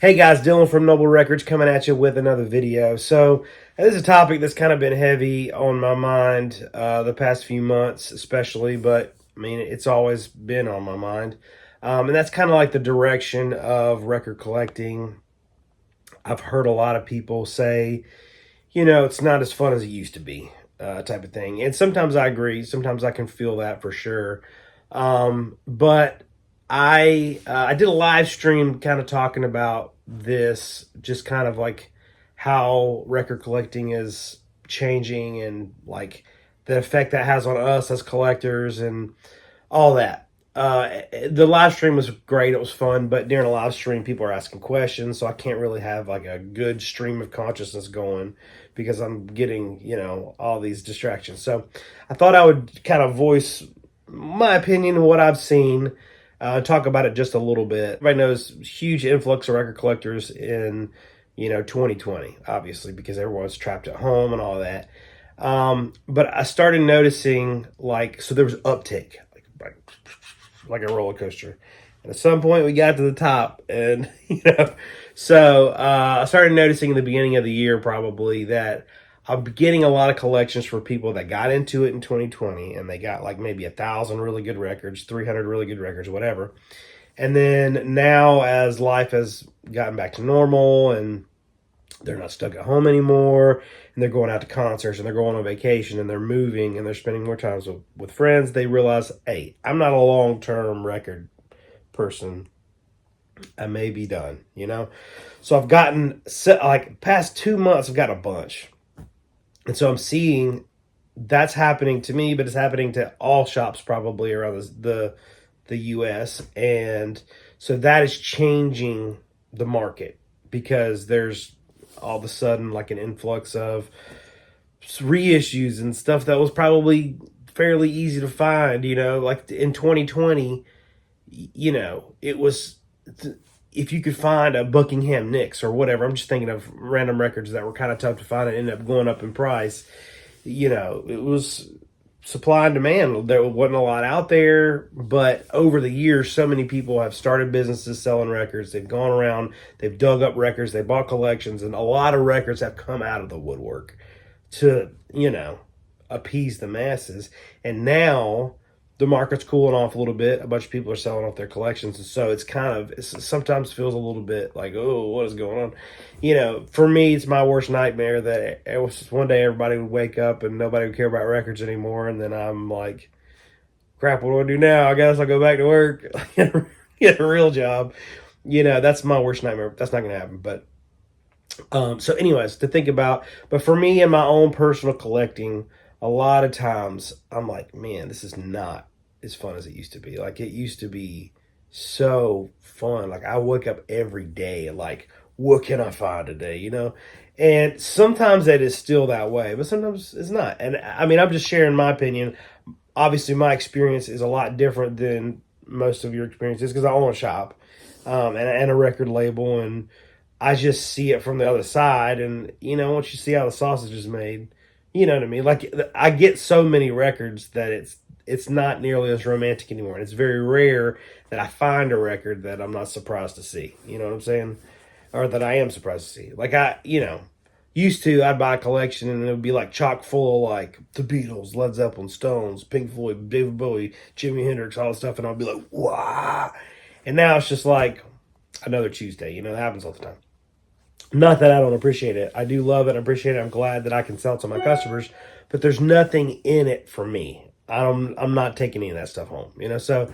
Hey guys, Dylan from Noble Records coming at you with another video. So this is a topic that's kind of been heavy on my mind the past few months especially, but I mean, it's always been on my mind. And that's kind of like the direction of record collecting. I've heard a lot of people say, it's not as fun as it used to be, type of thing. And sometimes I agree. Sometimes I can feel that for sure. But I did a live stream kind of talking about this, just kind of like how record collecting is changing and like the effect that has on us as collectors and all that. The live stream was great. It was fun, but during a live stream, people are asking questions, so I can't really have like a good stream of consciousness going because I'm getting, all these distractions. So I thought I would kind of voice my opinion of what I've seen, talk about it just a little bit. Everybody knows huge influx of record collectors in, 2020, obviously, because everyone's trapped at home and all that. But I started noticing so there was uptick, like a roller coaster. And at some point we got to the top and, so I started noticing in the beginning of the year probably that I'm getting a lot of collections for people that got into it in 2020 and they got like maybe 1,000 really good records, 300 really good records, whatever. And then now as life has gotten back to normal and they're not stuck at home anymore and they're going out to concerts and they're going on vacation and they're moving and they're spending more time with friends, they realize, hey, I'm not a long-term record person. I may be done, So I've gotten, past 2 months, I've got a bunch. And so I'm seeing that's happening to me, but it's happening to all shops probably around the U.S. And so that is changing the market because there's all of a sudden like an influx of reissues and stuff that was probably fairly easy to find, like in 2020, it was, if you could find a Buckingham Nicks or whatever, I'm just thinking of random records that were kind of tough to find and ended up going up in price. It was supply and demand. There wasn't a lot out there, but over the years, so many people have started businesses selling records. They've gone around, they've dug up records, they bought collections, and a lot of records have come out of the woodwork to, appease the masses. And now the market's cooling off a little bit. A bunch of people are selling off their collections. And so it sometimes feels a little bit like, oh, what is going on? For me, it's my worst nightmare that it was just one day everybody would wake up and nobody would care about records anymore. And then I'm like, crap, what do I do now? I guess I'll go back to work, get a real job. That's my worst nightmare. That's not going to happen. But so anyways, to think about, but for me in my own personal collecting, a lot of times I'm like, man, this is not as fun as it used to be. Like it used to be so fun. Like I wake up every day like, what can I find today? And sometimes that is still that way, but sometimes it's not. And I mean, I'm just sharing my opinion. Obviously my experience is a lot different than most of your experiences because I own a shop, and a record label, and I just see it from the other side. And, once you see how the sausage is made, you know what I mean? Like I get so many records that it's not nearly as romantic anymore. And it's very rare that I find a record that I'm not surprised to see. You know what I'm saying? Or that I am surprised to see. Like used to, I'd buy a collection and it would be like chock full of like the Beatles, Led Zeppelin, Stones, Pink Floyd, David Bowie, Jimi Hendrix, all this stuff. And I'd be like, wow. And now it's just like another Tuesday. That happens all the time. Not that I don't appreciate it. I do love it. I appreciate it. I'm glad that I can sell it to my customers, but there's nothing in it for me. I'm not taking any of that stuff home, So,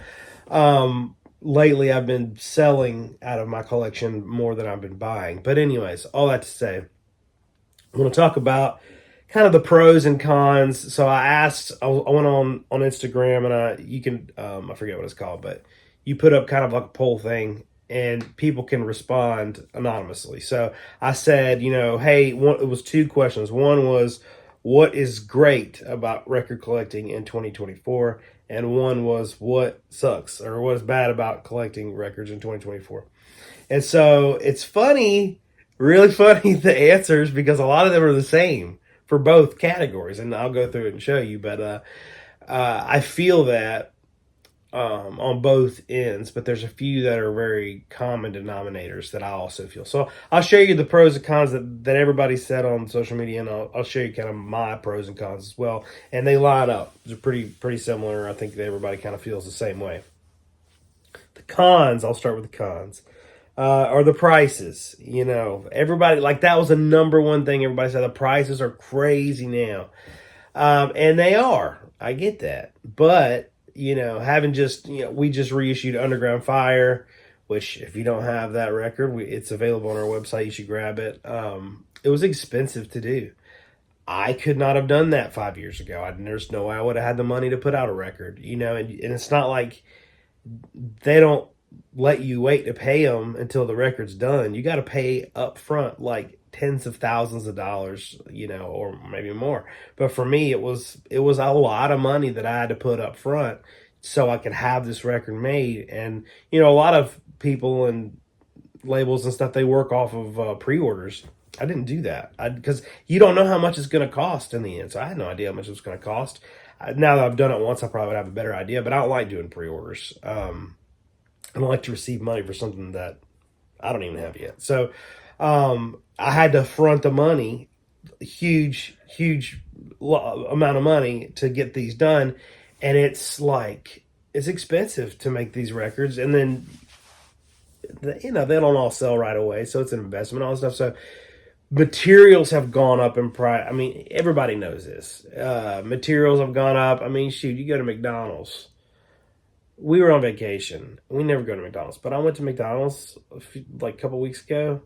lately I've been selling out of my collection more than I've been buying. But anyways, all that to say, I'm going to talk about kind of the pros and cons. So I went on Instagram and you can, I forget what it's called, but you put up kind of like a poll thing and people can respond anonymously. So I said, hey, it was two questions. One was, what is great about record collecting in 2024? And one was, what sucks or what is bad about collecting records in 2024? And so it's funny, really funny, the answers, because a lot of them are the same for both categories. And I'll go through it and show you. But I feel that on both ends, but there's a few that are very common denominators that I also feel. So I'll show you the pros and cons that everybody said on social media, and I'll show you kind of my pros and cons as well. And they line up. They're pretty similar. I think that everybody kind of feels the same way. The cons, I'll start with the cons, are the prices. You know, everybody, like, that was the number one thing everybody said. The prices are crazy now. And they are. I get that. But, you know, we just reissued Underground Fire, which, if you don't have that record, it's available on our website. You should grab it. It was expensive to do. I could not have done that 5 years ago. There's no way I would have had the money to put out a record, you know, and it's not like they don't let you wait to pay them until the record's done. You got to pay up front, like tens of thousands of dollars, you know, or maybe more. But for me, it was a lot of money that I had to put up front so I could have this record made. And, you know, a lot of people and labels and stuff, they work off of pre-orders. I didn't do that because you don't know how much it's going to cost in the end. So I had no idea how much it was going to cost. Now that I've done it once, I probably would have a better idea, but I don't like doing pre-orders. I don't like to receive money for something that I don't even have yet. So I had to front the money, huge amount of money to get these done. And it's expensive to make these records. And then, you know, they don't all sell right away. So it's an investment, all this stuff. So materials have gone up in price. I mean, everybody knows this. Materials have gone up. I mean, shoot, you go to McDonald's. We were on vacation. We never go to McDonald's, but I went to McDonald's a couple weeks ago,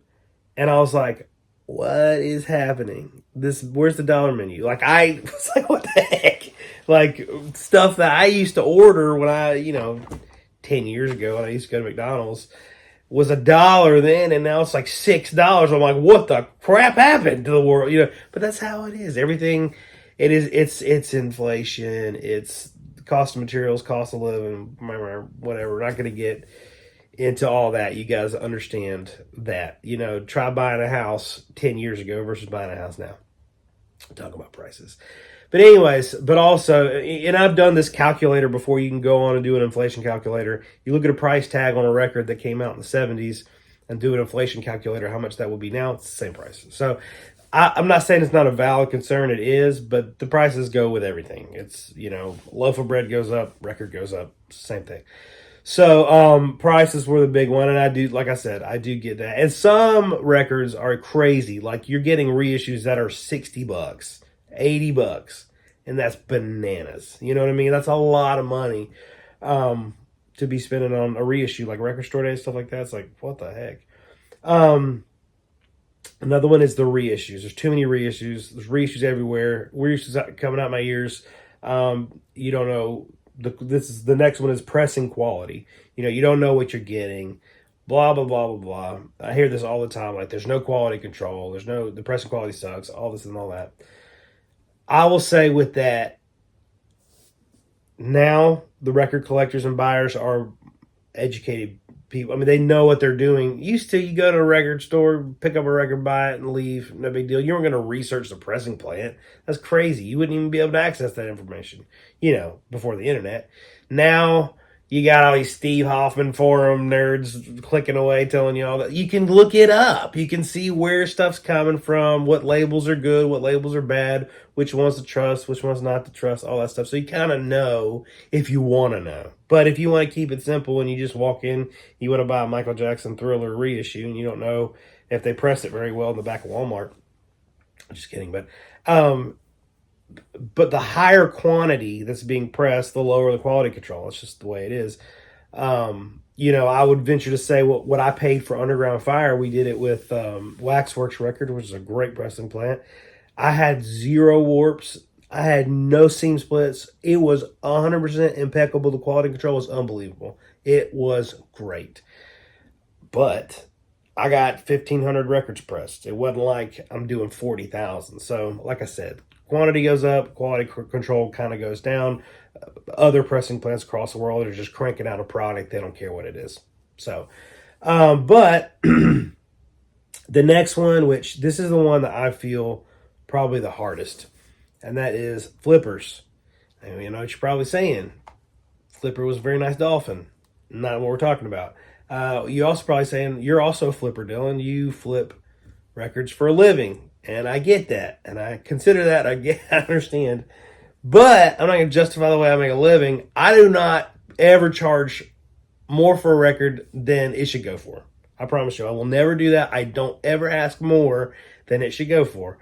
and I was like, "What is happening? Where's the dollar menu?" Like, I was like, "What the heck?" Like, stuff that I used to order when 10 years ago when I used to go to McDonald's was $1 then, and now it's like $6. I'm like, what the crap happened to the world? You know, but that's how it is. Everything, it's inflation. It's cost of materials, cost of living, whatever. We're not going to get into all that. You guys understand that. You know, try buying a house 10 years ago versus buying a house now. Talk about prices. But anyways, but also, and I've done this calculator before. You can go on and do an inflation calculator. You look at a price tag on a record that came out in the 70s and do an inflation calculator, how much that would be now. It's the same price. So I'm not saying it's not a valid concern. It is, but the prices go with everything. It's, you know, loaf of bread goes up, record goes up, same thing. So prices were the big one, and I do, like I said, I do get that. And some records are crazy. Like, you're getting reissues that are $60, $80, and that's bananas. You know what I mean? That's a lot of money to be spending on a reissue, like Record Store Day, stuff like that. It's like, what the heck? Another one is the reissues. There's too many reissues. There's reissues everywhere. Reissues coming out my ears. You don't know. The next one is pressing quality. You know, you don't know what you're getting. Blah, blah, blah, blah, blah. I hear this all the time. Like, there's no quality control. The pressing quality sucks. All this and all that. I will say with that, now the record collectors and buyers are educated people. I mean, they know what they're doing. Used to, you go to a record store, pick up a record, buy it, and leave. No big deal. You weren't going to research the pressing plant. That's crazy. You wouldn't even be able to access that information, you know, before the internet. Now, you got all these Steve Hoffman forum nerds clicking away telling you all that. You can look it up. You can see where stuff's coming from, what labels are good, what labels are bad, which ones to trust, which ones not to trust, all that stuff. So you kind of know if you want to know. But if you want to keep it simple and you just walk in, you want to buy a Michael Jackson Thriller reissue, and you don't know if they press it very well in the back of Walmart. I'm just kidding. But the higher quantity that's being pressed, the lower the quality control. It's just the way it is. You know, I would venture to say what I paid for Underground Fire, we did it with Waxworks Record, which is a great pressing plant. I had 0 warps. I had no seam splits. It was 100% impeccable. The quality control was unbelievable. It was great. But I got 1,500 records pressed. It wasn't like I'm doing 40,000. So, like I said, quantity goes up, quality control kind of goes down. Other pressing plants across the world are just cranking out a product. They don't care what it is. So, but the next one, which this is the one that I feel probably the hardest, and that is flippers. And you know what you're probably saying. Flipper was a very nice dolphin. Not what we're talking about. You also probably saying you're also a flipper, Dylan. You flip records for a living, and I get that, and I consider that. I understand, but I'm not going to justify the way I make a living. I do not ever charge more for a record than it should go for. I promise you, I will never do that. I don't ever ask more than it should go for.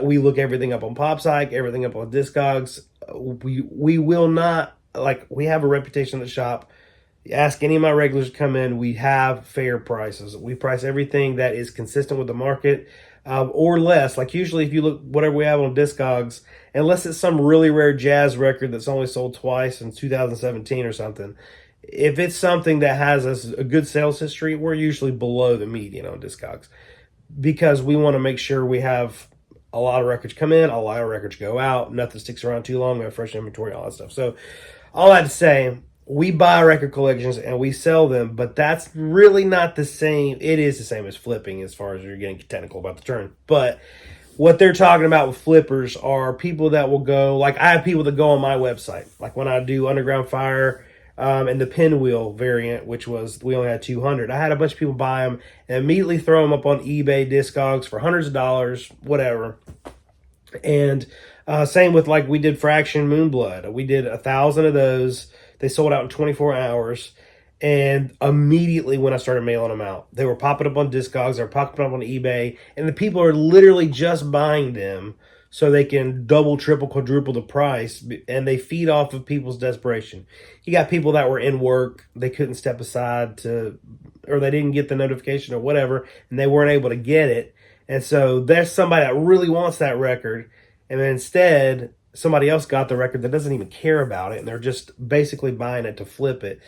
We look everything up on PopPsych, everything up on Discogs. We will not, like, we have a reputation at the shop. Ask any of my regulars to come in. We have fair prices. We price everything that is consistent with the market, or less. Like, usually if you look whatever we have on Discogs, unless it's some really rare jazz record that's only sold twice in 2017 or something, if it's something that has a good sales history, we're usually below the median on Discogs, because we want to make sure we have a lot of records come in, a lot of records go out, nothing sticks around too long, we have fresh inventory, all that stuff. So all that to say, we buy record collections and we sell them, but that's really not the same. It is the same as flipping as far as you're getting technical about the term. But what they're talking about with flippers are people that will go, like I have people that go on my website. Like when I do Underground Fire and the Pinwheel variant, which was, we only had 200. I had a bunch of people buy them and immediately throw them up on eBay, Discogs for hundreds of dollars, whatever. And same with, like, we did Fraction Moonblood. We did 1,000 of those. They sold out in 24 hours. And immediately when I started mailing them out, they were popping up on Discogs, they were popping up on eBay, and the people are literally just buying them so they can double, triple, quadruple the price, and they feed off of people's desperation. You got people that were in work, they couldn't step aside to, or they didn't get the notification or whatever, and they weren't able to get it. And so there's somebody that really wants that record, and then instead somebody else got the record that doesn't even care about it, and they're just basically buying it to flip it.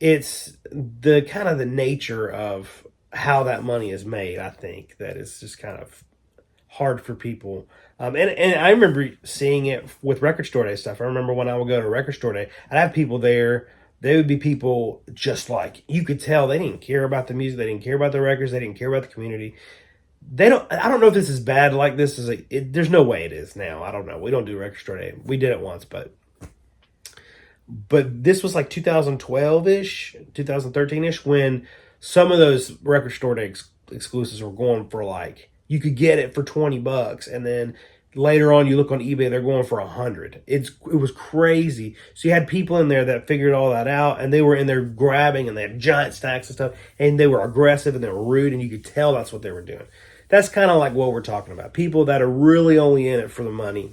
It's the kind of the nature of how that money is made, I think, that is just kind of hard for people. And I remember seeing it with Record Store Day stuff. I remember when I would go to Record Store Day, I'd have people there. They would be people just like, you could tell they didn't care about the music. They didn't care about the records. They didn't care about the community. I don't know if this is bad like this. There's no way it is now. I don't know. We don't do Record Store Day. We did it once, but this was like 2012-ish, 2013-ish, when some of those Record Store Day exclusives were going for, like, you could get it for $20, and then later on you look on eBay, they're going for $100. It was crazy. So you had people in there that figured all that out, and they were in there grabbing, and they had giant stacks of stuff, and they were aggressive and they were rude, and you could tell that's what they were doing. That's kind of like what we're talking about. People that are really only in it for the money.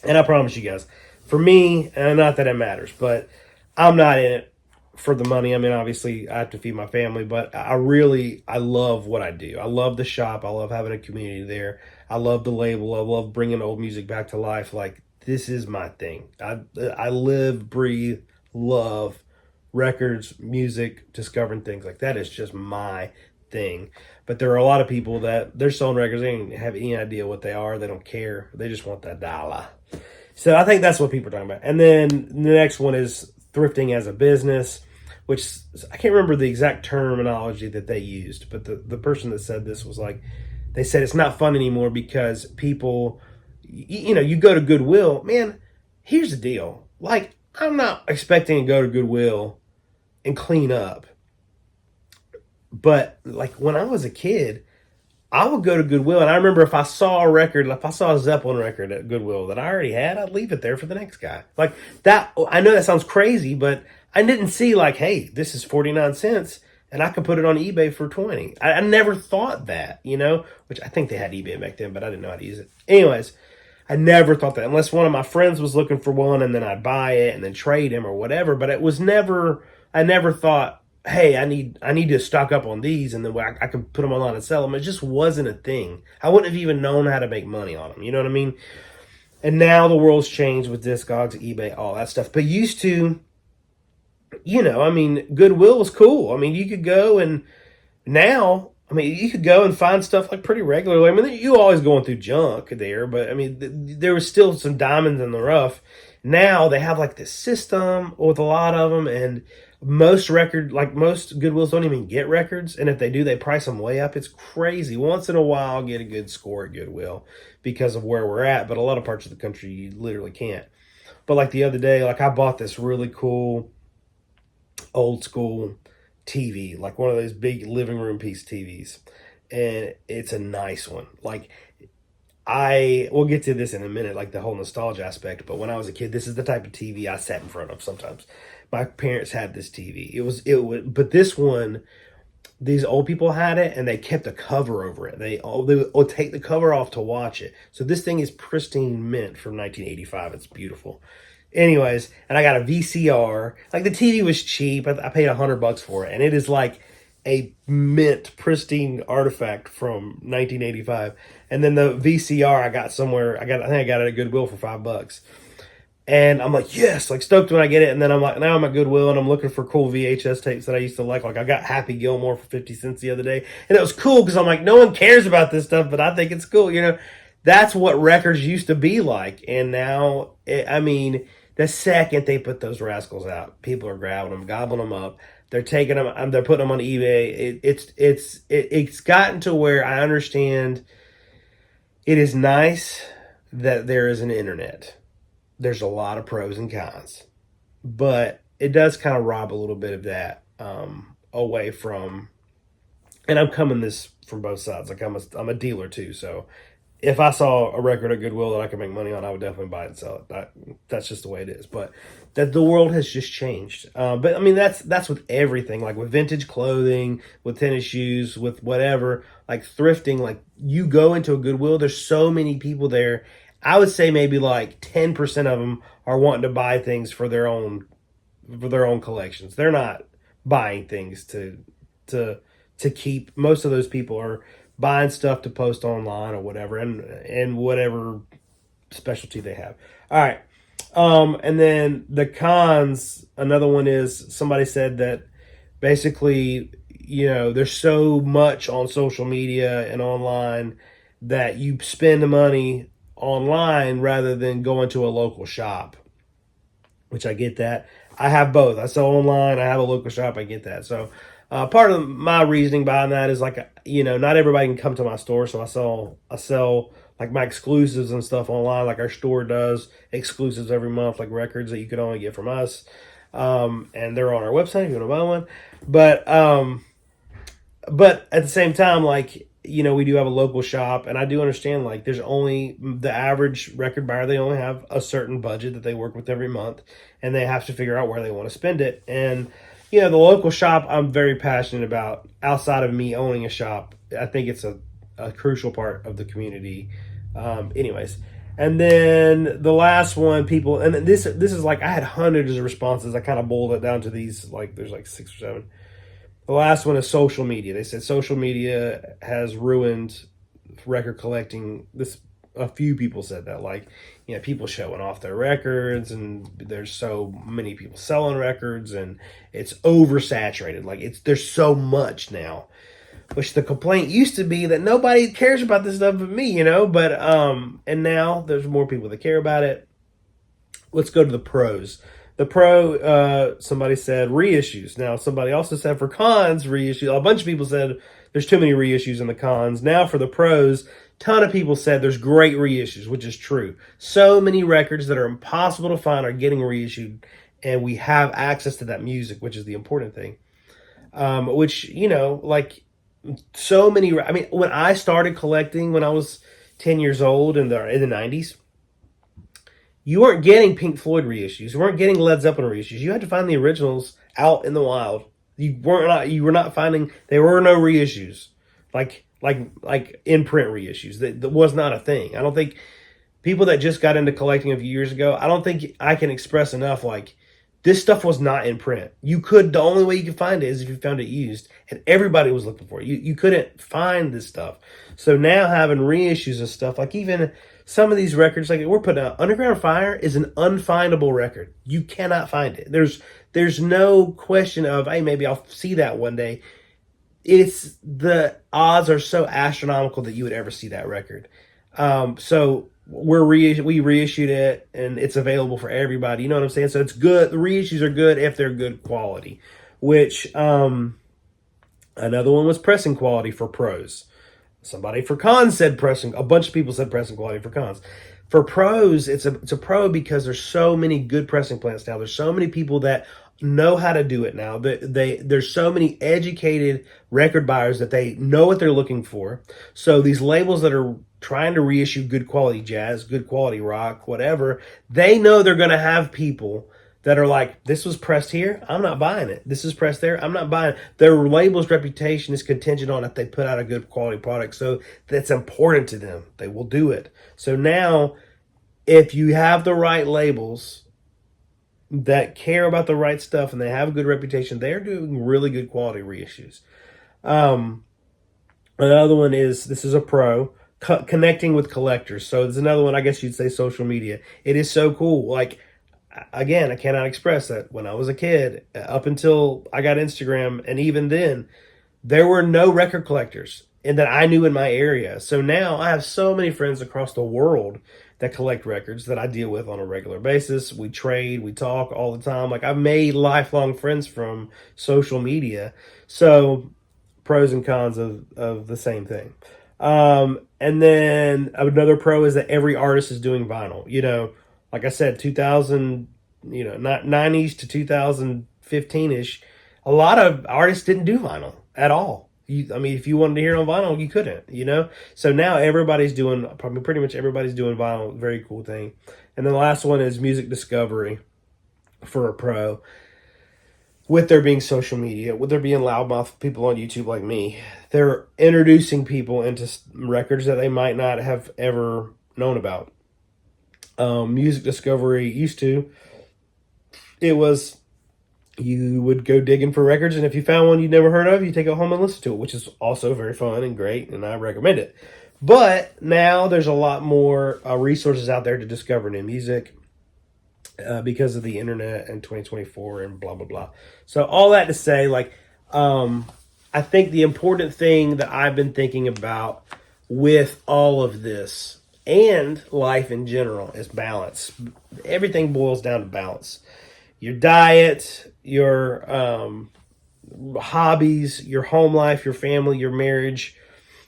And I promise you guys, for me, and not that it matters, but I'm not in it for the money. I mean, obviously, I have to feed my family, but I love what I do. I love the shop. I love having a community there. I love the label. I love bringing old music back to life. Like, this is my thing. I live, breathe, love records, music, discovering things. Like, that is just my thing. But there are a lot of people that they're selling records. They don't have any idea what they are. They don't care. They just want that dollar. So I think that's what people are talking about. And then the next one is thrifting as a business, which I can't remember the exact terminology that they used, but the person that said this was like, they said it's not fun anymore because people, you go to Goodwill. Man, here's the deal. Like, I'm not expecting to go to Goodwill and clean up. But, like, when I was a kid, I would go to Goodwill, and I remember if I saw a record, if I saw a Zeppelin record at Goodwill that I already had, I'd leave it there for the next guy. Like, that, I know that sounds crazy, but I didn't see, like, hey, this is 49 cents, and I could put it on eBay for 20. I never thought that, which I think they had eBay back then, but I didn't know how to use it. Anyways, I never thought that, unless one of my friends was looking for one, and then I'd buy it and then trade him or whatever, but it was never, I never thought, hey, I need to stock up on these, and then I can put them online and sell them. It just wasn't a thing. I wouldn't have even known how to make money on them. You know what I mean? And now the world's changed with Discogs, eBay, all that stuff. But used to, Goodwill was cool. I mean, you could go and now, you could go and find stuff like pretty regularly. I mean, you always going through junk there, but there was still some diamonds in the rough. Now they have like this system with a lot of them, and most Goodwills don't even get records, and if they do, they price them way up. It's crazy. Once in a while, I'll get a good score at Goodwill because of where we're at, but a lot of parts of the country you literally can't. But like the other day, like I bought this really cool old school TV, like one of those big living room piece TVs, and it's a nice one. Like we'll get to this in a minute, like the whole nostalgia aspect. But when I was a kid, this is the type of TV I sat in front of sometimes. My parents had this TV. But this one, these old people had it, and they kept a cover over it. They would take the cover off to watch it. So this thing is pristine mint from 1985. It's beautiful. Anyways, and I got a VCR. Like the TV was cheap. I paid $100 for it, and it is like a mint pristine artifact from 1985. And then the VCR I got somewhere. I think I got it at Goodwill for $5. And I'm like, yes, like stoked when I get it. And then I'm like, now I'm at Goodwill and I'm looking for cool VHS tapes that I used to like. Like I got Happy Gilmore for 50 cents the other day. And it was cool because I'm like, no one cares about this stuff, but I think it's cool. You know, that's what records used to be like. And now, I mean, the second they put those rascals out, people are grabbing them, gobbling them up. They're taking them, they're putting them on eBay. It's gotten to where I understand it is nice that there is an internet. There's a lot of pros and cons, but it does kind of rob a little bit of that away from. And I'm coming this from both sides. Like I'm a dealer too, so if I saw a record at Goodwill that I could make money on, I would definitely buy it and sell it. That's just the way it is. But that the world has just changed. But I mean, that's with everything. Like with vintage clothing, with tennis shoes, with whatever. Like thrifting. Like you go into a Goodwill, there's so many people there. I would say maybe like 10% of them are wanting to buy things for their own collections. They're not buying things to keep. Most of those people are buying stuff to post online or whatever, and whatever specialty they have. All right. And then the cons, another one is somebody said that basically, you know, there's so much on social media and online that you spend the money online rather than going to a local shop, which I get that. I have both. I sell online. I have a local shop. I get that. So part of my reasoning behind that is like, you know, not everybody can come to my store. So I sell like my exclusives and stuff online. Like our store does exclusives every month, like records that you could only get from us. And they're on our website if you want to buy one. But at the same time, like, you know, we do have a local shop, and I do understand, like, there's only the average record buyer, they only have a certain budget that they work with every month, and they have to figure out where they want to spend it. And, you know, the local shop, I'm very passionate about. Outside of me owning a shop, I think it's a crucial part of the community. Anyways, and then the last one, people, and this is like, I had hundreds of responses. I kind of boiled it down to these, like, there's like 6 or 7. The last one is social media. They said social media has ruined record collecting. A few people said that, like, you know, people showing off their records, and there's so many people selling records, and it's oversaturated. Like there's so much now, which the complaint used to be that nobody cares about this stuff but me, you know. But and now there's more people that care about it. Let's go to the pros. The pro, somebody said reissues. Now, somebody also said for cons, reissues. A bunch of people said there's too many reissues in the cons. Now, for the pros, ton of people said there's great reissues, which is true. So many records that are impossible to find are getting reissued, and we have access to that music, which is the important thing. Which, you know, like so many. I mean, when I started collecting when I was 10 years old in the 90s, you weren't getting Pink Floyd reissues. You weren't getting Led Zeppelin reissues. You had to find the originals out in the wild. You were not finding. There were no reissues, like in print reissues. That was not a thing. I don't think people that just got into collecting a few years ago. I don't think I can express enough. Like this stuff was not in print. The only way you could find it is if you found it used, and everybody was looking for it. You couldn't find this stuff. So now having reissues of stuff, like even some of these records, like we're putting out, Underground Fire is an unfindable record. You cannot find it. There's no question of, hey, maybe I'll see that one day. It's the odds are so astronomical that you would ever see that record. So we reissued it, and it's available for everybody. You know what I'm saying? So it's good. The reissues are good if they're good quality. Which another one was pressing quality for pros. Somebody for cons said pressing. A bunch of people said pressing quality for cons. For pros, it's a pro because there's so many good pressing plants now. There's so many people that know how to do it now. There's so many educated record buyers that they know what they're looking for. So these labels that are trying to reissue good quality jazz, good quality rock, whatever, they know they're going to have people that are like, this was pressed here, I'm not buying it. This is pressed there, I'm not buying it. Their label's reputation is contingent on if they put out a good quality product. So that's important to them. They will do it. So now, if you have the right labels that care about the right stuff and they have a good reputation, they're doing really good quality reissues. Another one is, this is a pro, connecting with collectors. So there's another one, I guess you'd say social media. It is so cool. Like, again, I cannot express that. When I was a kid, up until I got Instagram, and even then, there were no record collectors and that I knew in my area. So now I have so many friends across the world that collect records that I deal with on a regular basis. We trade, we talk all the time. Like, I've made lifelong friends from social media. So pros and cons of the same thing. And then another pro is that every artist is doing vinyl. You know, like I said, 2000, you know, not 90s to 2015-ish, a lot of artists didn't do vinyl at all. I mean, if you wanted to hear it on vinyl, you couldn't, you know? So now everybody's doing, probably pretty much everybody's doing vinyl. Very cool thing. And then the last one is music discovery for a pro. With there being social media, with there being loudmouth people on YouTube like me, they're introducing people into records that they might not have ever known about. Music discovery used to, it was, you would go digging for records, and if you found one you'd never heard of, you take it home and listen to it, which is also very fun and great, and I recommend it. But now there's a lot more resources out there to discover new music because of the internet and 2024 and blah blah blah. So all that to say, like, I think the important thing that I've been thinking about with all of this and life in general is balance. Everything boils down to balance. Your diet, your hobbies, your home life, your family, your marriage,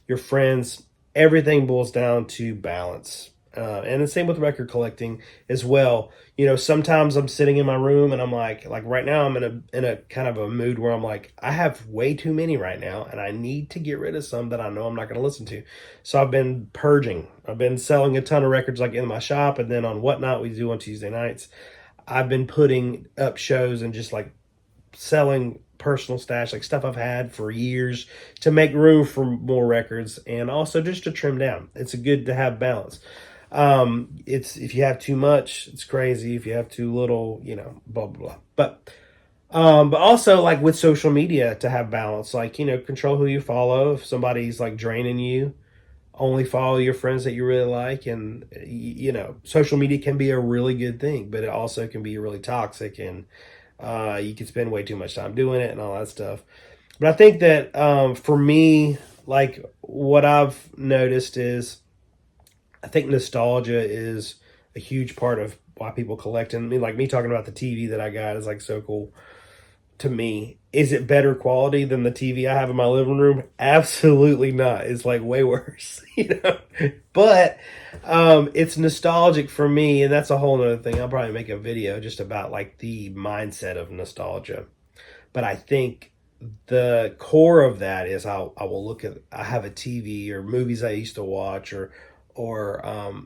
your friends, everything boils down to balance. And the same with record collecting as well. You know, sometimes I'm sitting in my room and I'm like right now I'm in a kind of a mood where I'm like, I have way too many right now and I need to get rid of some that I know I'm not going to listen to. So I've been purging. I've been selling a ton of records like in my shop, and then on Whatnot we do on Tuesday nights, I've been putting up shows and just like selling personal stash, like stuff I've had for years, to make room for more records and also just to trim down. It's good to have balance. It's, if you have too much, it's crazy. If you have too little, you know, blah blah blah. But also, like with social media, to have balance, like, you know, control who you follow. If somebody's like draining you, only follow your friends that you really like. And you know, social media can be a really good thing, but it also can be really toxic, and you can spend way too much time doing it and all that stuff. But I think that for me, like what I've noticed is, I think nostalgia is a huge part of why people collect. And I mean, like me talking about the TV that I got is like so cool to me. Is it better quality than the TV I have in my living room? Absolutely not. It's like way worse, you know. But it's nostalgic for me, and that's a whole other thing. I'll probably make a video just about like the mindset of nostalgia. But I think the core of that is I will look at, I have a TV or movies I used to watch or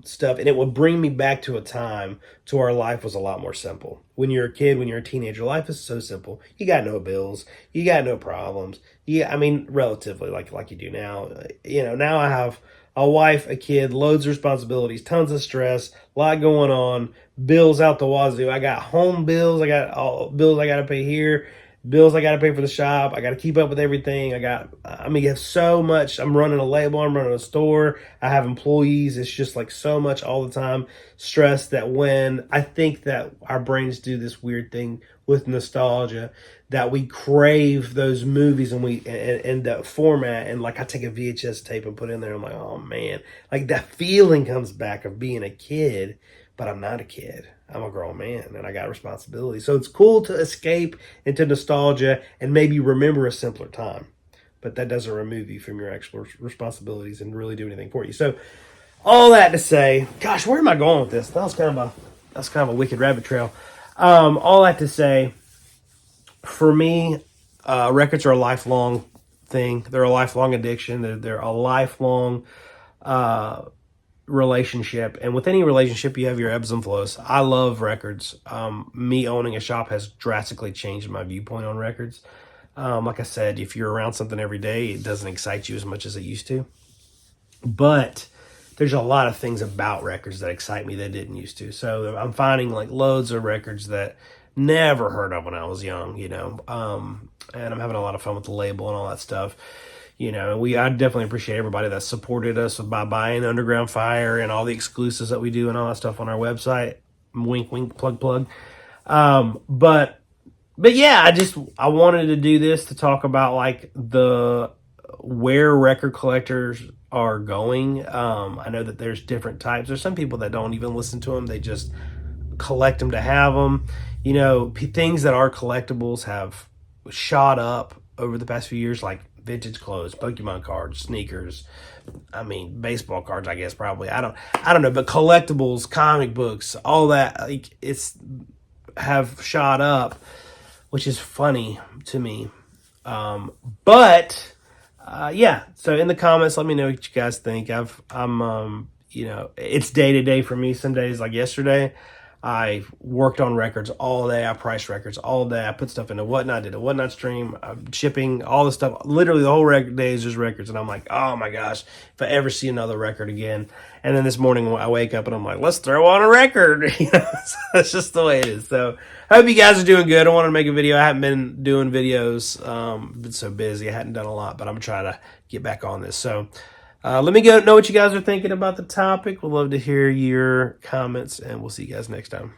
stuff, and it will bring me back to a time to where life was a lot more simple. When you're a kid, when you're a teenager, life is so simple. You got no bills, you got no problems. Yeah, I mean, relatively like you do now. You know, now I have a wife, a kid, loads of responsibilities, tons of stress, a lot going on, bills out the wazoo. I got home bills, I got all bills I got to pay here, bills I got to pay for the shop. I got to keep up with everything. I mean, you have so much. I'm running a label, I'm running a store, I have employees. It's just like so much all the time stress, that when I think that our brains do this weird thing with nostalgia, that we crave those movies and that format. And like I take a VHS tape and put it in there. I'm like, oh man, like that feeling comes back of being a kid, but I'm not a kid. I'm a grown man and I got responsibility. So it's cool to escape into nostalgia and maybe remember a simpler time. but that doesn't remove you from your actual responsibilities and really do anything for you. So all that to say, gosh, where am I going with this? That's kind of a wicked rabbit trail. All that to say, for me, records are a lifelong thing. They're a lifelong addiction. They're a lifelong relationship. And with any relationship, you have your ebbs and flows. I love records. Me owning a shop has drastically changed my viewpoint on records. Like I said, if you're around something every day, it doesn't excite you as much as it used to. But there's a lot of things about records that excite me that didn't used to. So I'm finding like loads of records that never heard of when I was young, you know. And I'm having a lot of fun with the label and all that stuff. You know, I definitely appreciate everybody that supported us by buying Underground Fire and all the exclusives that we do and all that stuff on our website. Wink, wink, plug, plug. But yeah, I wanted to do this to talk about like where record collectors are going. I know that there's different types. There's some people that don't even listen to them. They just collect them to have them. You know, things that are collectibles have shot up over the past few years, like vintage clothes, Pokemon cards, sneakers. I mean, baseball cards, I guess, probably. I don't know, but collectibles, comic books, all that, like, have shot up, which is funny to me. Yeah. So in the comments, let me know what you guys think. You know, it's day to day for me. Some days, like yesterday, I worked on records all day. I priced records all day. I put stuff into Whatnot, did a Whatnot stream, shipping, all the stuff. Literally the whole day is just records. And I'm like, oh my gosh, if I ever see another record again. And then this morning I wake up and I'm like, let's throw on a record. You know, so that's just the way it is. So I hope you guys are doing good. I wanted to make a video. I haven't been doing videos. Been so busy. I hadn't done a lot, but I'm trying to get back on this. So let me know what you guys are thinking about the topic. We'd love to hear your comments, and we'll see you guys next time.